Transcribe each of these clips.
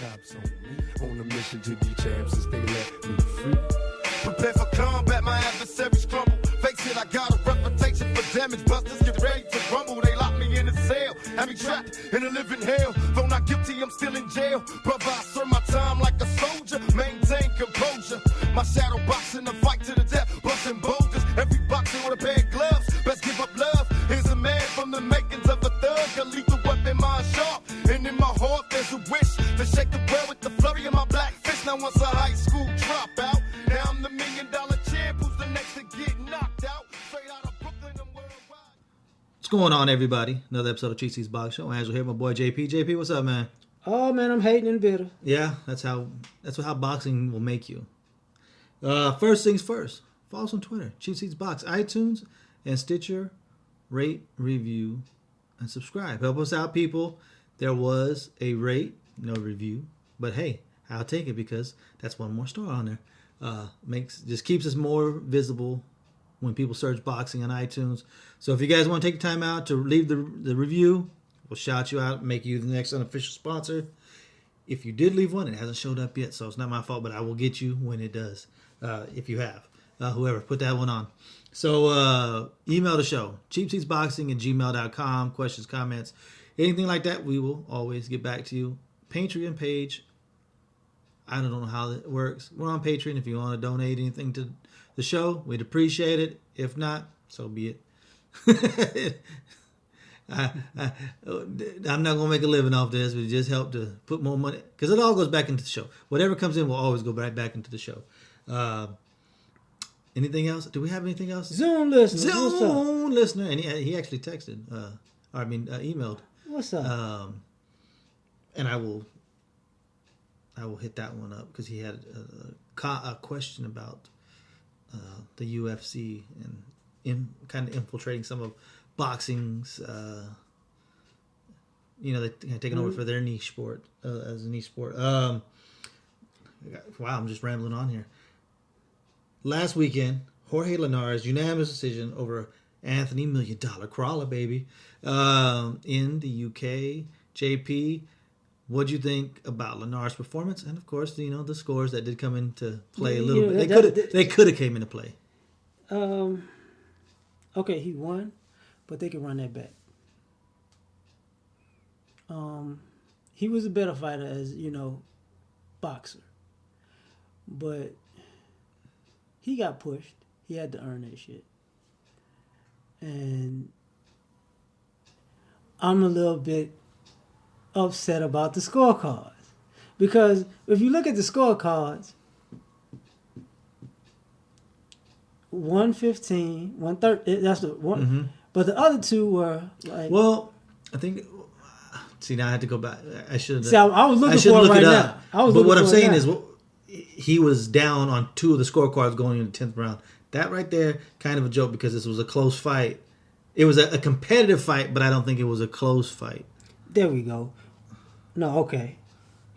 Cops on a mission to be champs since they let me free. Prepare for combat, my adversaries crumble. Face it, I got a reputation for damage. Busters get ready to rumble. They lock me in a cell, have me trapped in a living hell. Though not guilty, I'm still in jail. Brother, I serve my time like a soldier. Maintain composure. My shadow boxing, a fight to the death. Busting boulders, every boxer with a pair of gloves. Best give up love. Here's a man from the makings of a thug. A lethal weapon, mind sharp. And in my heart, there's a wish to shake the world with the flurry of my black fist. Now once a high school dropout, now I'm the $1 million champ. Who's the next to get knocked out? Straight out of Brooklyn and worldwide. What's going on, everybody? Another episode of Cheesy's Box Show. Angela here, my boy JP. JP, what's up, man? Oh man, I'm hating and bitter. Yeah, that's how boxing will make you. First things first. Follow us on Twitter, Cheesy's Box, iTunes, and Stitcher. Rate, review, and subscribe. Help us out, people. There was a rate, no review, but hey, I'll take it because that's one more star on there. Just keeps us more visible when people search boxing on iTunes. So if you guys want to take the time out to leave the review, we'll shout you out, make you the next unofficial sponsor. If you did leave one, it hasn't showed up yet, so it's not my fault, but I will get you when it does, if you have. Whoever, put that one on. So email the show, cheapseatsboxing@gmail.com, questions, comments, anything like that, we will always get back to you. Patreon page, I don't know how it works. We're on Patreon. If you want to donate anything to the show, we'd appreciate it. If not, so be it. I'm not going to make a living off this, but it just help to put more money, because it all goes back into the show. Whatever comes in will always go right back into the show. Anything else? Do we have anything else? Zoom listener. Zoom listener. And he actually texted, emailed. What's up? And I will hit that one up because he had a question about the UFC and kind of infiltrating some of boxing's, they taking over for their niche sport as a niche sport. Wow, I'm just rambling on here. Last weekend, Jorge Linares unanimous decision over Anthony $1 Million Crawler, baby, in the UK. JP, what'd you think about Linares' performance? And of course, the scores that did come into play a little bit. They could have came into play. Okay, he won, but they can run that back. He was a better fighter as, boxer. But he got pushed. He had to earn that shit. And I'm a little bit upset about the scorecards. Because if you look at the scorecards, 115, 130, that's the one. Mm-hmm. But the other two were like... Well, I think... See, now I had to go back. I should. See, I was looking for it right now. But what I'm saying is, he was down on two of the scorecards going into the 10th round. That right there, kind of a joke because this was a close fight. It was a competitive fight, but I don't think it was a close fight. There we go. No, okay.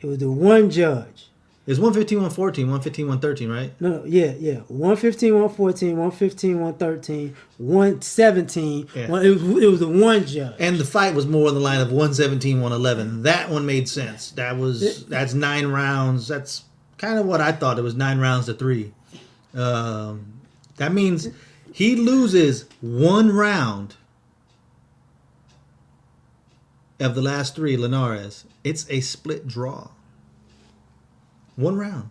It was the one judge. It's 115, 114, 115, 113, right? No, yeah. 115, 114, 115, 113, 117. Yeah. It was the one judge. And the fight was more on the line of 117, 111. That one made sense. That's 9 rounds. That's kind of what I thought. It was 9 rounds to 3. That means he loses 1 round of the last 3, Linares. It's a split draw. 1 round.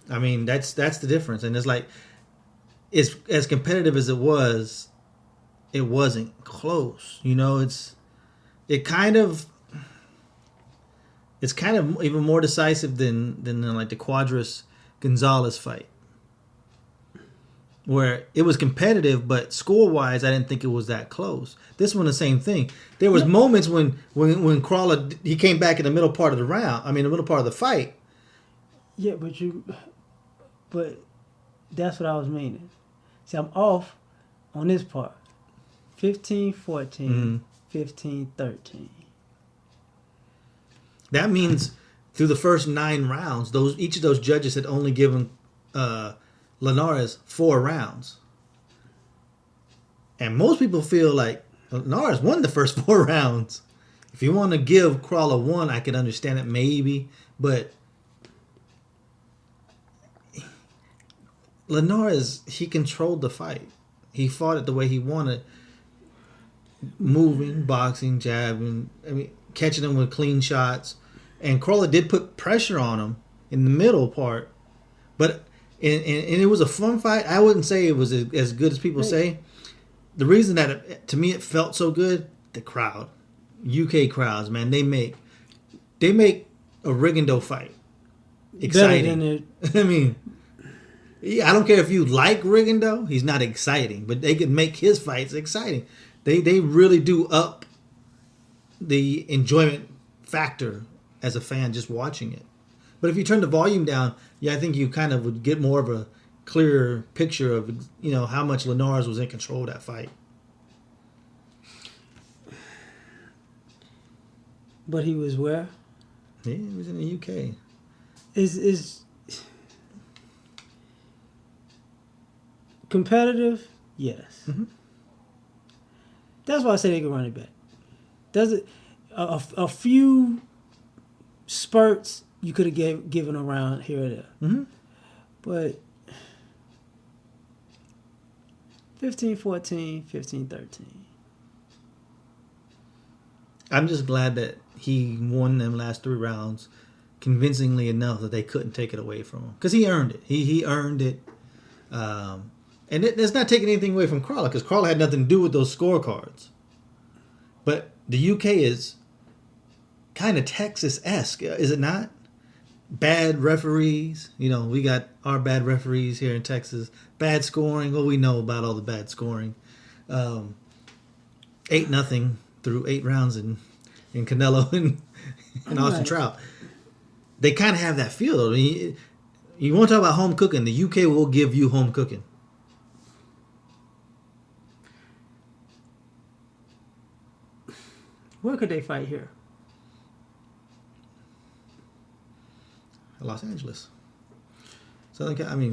I mean, that's the difference. And it's like, it's as competitive as it was, it wasn't close. It's kind of even more decisive than like the Cuadras Gonzalez fight, where it was competitive, but score-wise, I didn't think it was that close. This one, the same thing. There was moments when Crawler, he came back in the middle part of the round. I mean, the middle part of the fight. Yeah, but that's what I was meaning. See, I'm off on this part. 15-14, 15-13. That means through the first 9 rounds, each of those judges had only given Linares 4 rounds. And most people feel like Linares won the first 4 rounds. If you want to give Crawler 1, I could understand it maybe, but Linares, he controlled the fight. He fought it the way he wanted, moving, boxing, jabbing. I mean, catching him with clean shots. And Crawler did put pressure on him in the middle part, but and it was a fun fight. I wouldn't say it was as good as people say. The reason that to me it felt so good, the crowd, UK crowds, man, they make a Rigondeaux fight exciting. I mean, I don't care if you like Rigondeaux, he's not exciting, but they can make his fights exciting. They really do up the enjoyment factor as a fan just watching it. But if you turn the volume down, I think you kind of would get more of a clearer picture of how much Linares was in control of that fight. But he was where? Yeah, he was in the UK. Is competitive? Yes. Mm-hmm. That's why I say they can run it back. Does it a few spurts you could have given around here or there. Mm-hmm. But 15-14, 15-13. I'm just glad that he won them last 3 rounds convincingly enough that they couldn't take it away from him. Because he earned it. He earned it. And it's not taking anything away from Crawler, because Crawler had nothing to do with those scorecards. But the UK is kind of Texas-esque, is it not? Bad referees. We got our bad referees here in Texas. Bad scoring. Well, we know about all the bad scoring. 8-0 through 8 rounds in Canelo and Austin Trout. They kind of have that feel, though. I mean, you want to talk about home cooking, the UK will give you home cooking. Where could they fight here? Los Angeles.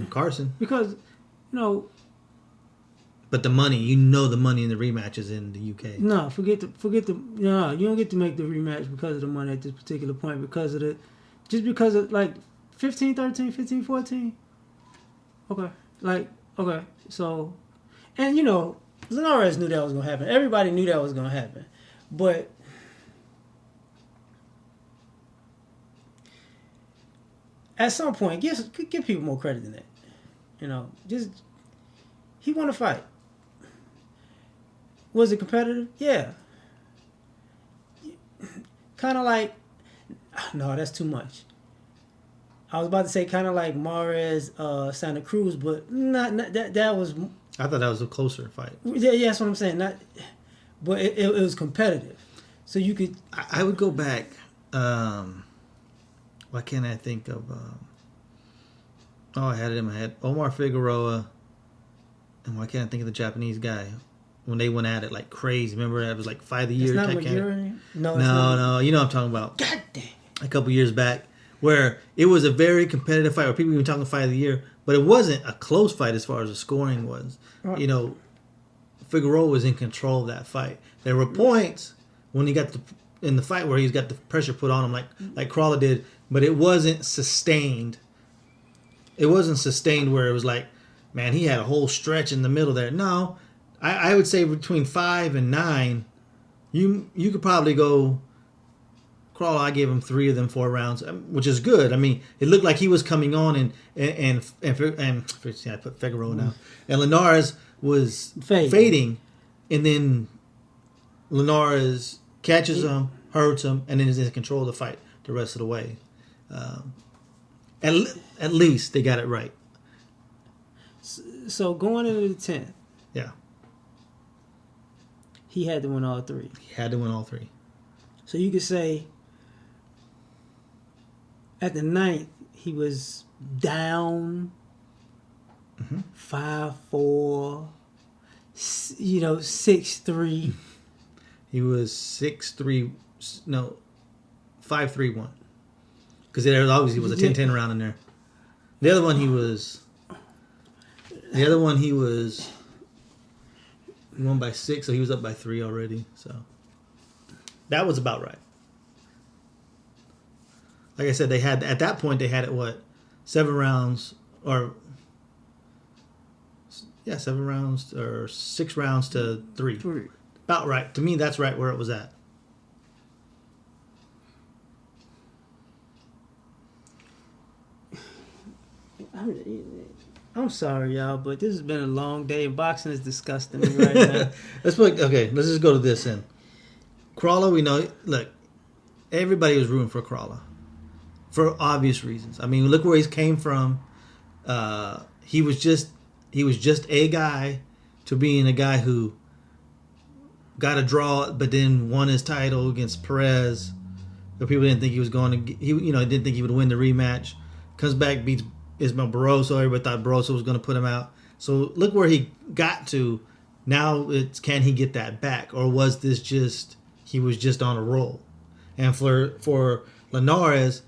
Carson. Because, But the money, the money in the rematch is in the UK. No, forget the. You don't get to make the rematch because of the money at this particular point, because of like 15-13, 15-14. Okay, so, and Linares knew that was gonna happen. Everybody knew that was gonna happen, but at some point, give people more credit than that. Just he won a fight. Was it competitive? Yeah. Kind of like, no, that's too much. I was about to say kind of like Mares, Santa Cruz, but not that was. I thought that was a closer fight. Yeah, that's what I'm saying. But it was competitive, so you could. I would go back. Why can't I think of? I had it in my head. Omar Figueroa, and why can't I think of the Japanese guy when they went at it like crazy? Remember that was like fight of the year. It's not McGuire. No. You know what I'm talking about. God damn. A couple years back, where it was a very competitive fight, where people even talking fight of the year, but it wasn't a close fight as far as the scoring was. Right. Figueroa was in control of that fight. There were points when he got in the fight where he's got the pressure put on him, like Crawler did, but it wasn't sustained. It wasn't sustained where it was like, man, he had a whole stretch in the middle there. No, I would say between 5 and 9, you could probably go. Crawler, I gave him 3 of them 4 rounds, which is good. I mean, it looked like he was coming on, and I put Figueroa now, and Linares was fading, and then Linares catches him, hurts him, and then is in control of the fight the rest of the way. At least they got it right. So going into the 10th, yeah, he had to win all 3. He had to win all 3. So you could say at the 9th he was down 5-4, 6-3. He was 6-3, no, 5-3-1. Because there obviously was a 10-10 round in there. The other one he won by 6, so he was up by 3 already. So That was about right. Like I said, they had at that point they had it what 7 rounds or 7 rounds or 6 rounds to 3. About right. To me, that's right where it was at. I'm sorry, y'all, but this has been a long day. Boxing is disgusting me right now. Let's just go to this then. Crawler, we know. Look, everybody was rooting for Crawler for obvious reasons. I mean, look where he came from. He was just a guy to being a guy who got a draw, but then won his title against Perez. But people didn't think he was going to. Didn't think he would win the rematch. Comes back, beats Ismael Barroso. Everybody thought Barroso was going to put him out. So look where he got to. Now it's can he get that back, or was this just he was just on a roll? And for Linares,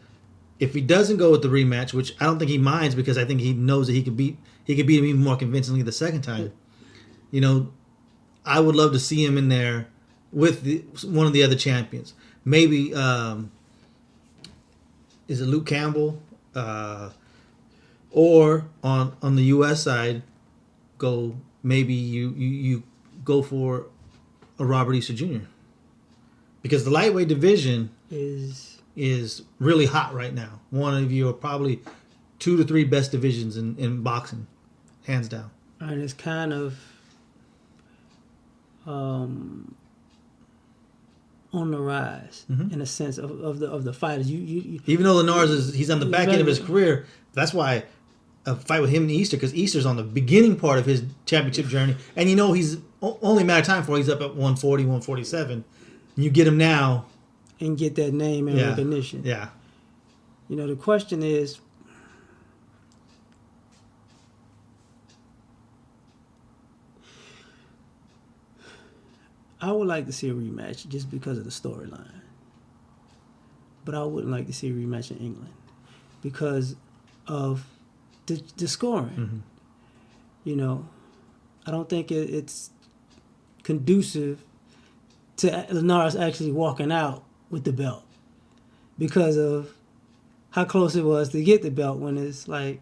if he doesn't go with the rematch, which I don't think he minds because I think he knows that he could beat him even more convincingly the second time. I would love to see him in there with one of the other champions. Maybe is it Luke Campbell? Or on the U.S. side, you go for a Robert Easter Jr. Because the lightweight division is really hot right now. One of your probably 2 to 3 best divisions in boxing, hands down. And it's kind of on the rise in a sense of the fighters. You even though Linares he's on the back end of his career, that's why a fight with him and Easter, because Easter's on the beginning part of his championship journey, and he's only a matter of time before he's up at 140, 147. You get him now and get that name and recognition. Yeah. The question is, I would like to see a rematch just because of the storyline. But I wouldn't like to see a rematch in England because of the scoring. I don't think it's conducive to Linares actually walking out with the belt because of how close it was to get the belt when it's like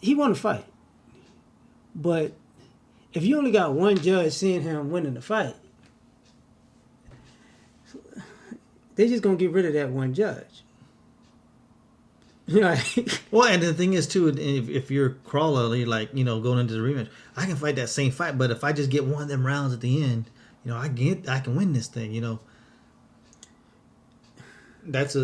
he won the fight. But if you only got one judge seeing him winning the fight, they're just going to get rid of that one judge. Well, and the thing is, too, if you're Crawler, you're like, going into the rematch, I can fight that same fight, but if I just get one of them rounds at the end, I can win this thing, That's